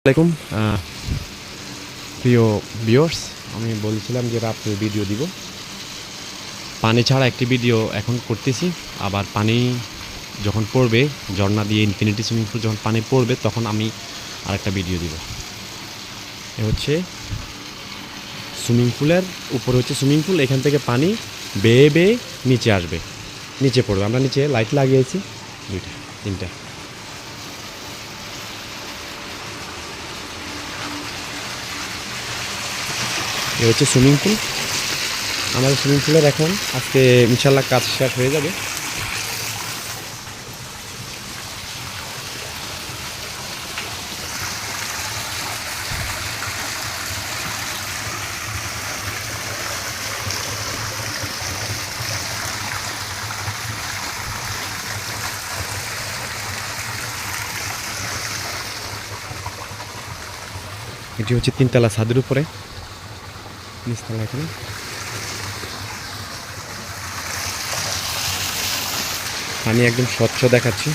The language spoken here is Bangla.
আসসালামাইকুম প্রিয় ভিউয়ার্স, আমি বলেছিলাম যে রাত্রে ভিডিও দিব। পানি ছাড়া একটি ভিডিও এখন করতেছি। আবার পানি যখন পড়বে, ঝর্ণা দিয়ে ইনফিনিটি সুইমিং পুল যখন পানি পড়বে, তখন আমি আরেকটা ভিডিও দিব। এ হচ্ছে সুইমিং পুলের উপরে হচ্ছে সুইমিং পুল, এখান থেকে পানি বেয়ে বেয়ে নিচে আসবে, নিচে পড়বে। আমরা নিচে লাইট লাগিয়েছি, 2টা 3টা। এ হচ্ছে সুইমিং পুল। আমাদের সুইমিং পুলের এখন আজকে ইনশাল্লাহ কাজ শেষ হয়ে যাবে। এটি হচ্ছে 3তলা ছাদের উপরে, নিচতলা এখানে। পানি একদম স্বচ্ছ দেখাচ্ছি।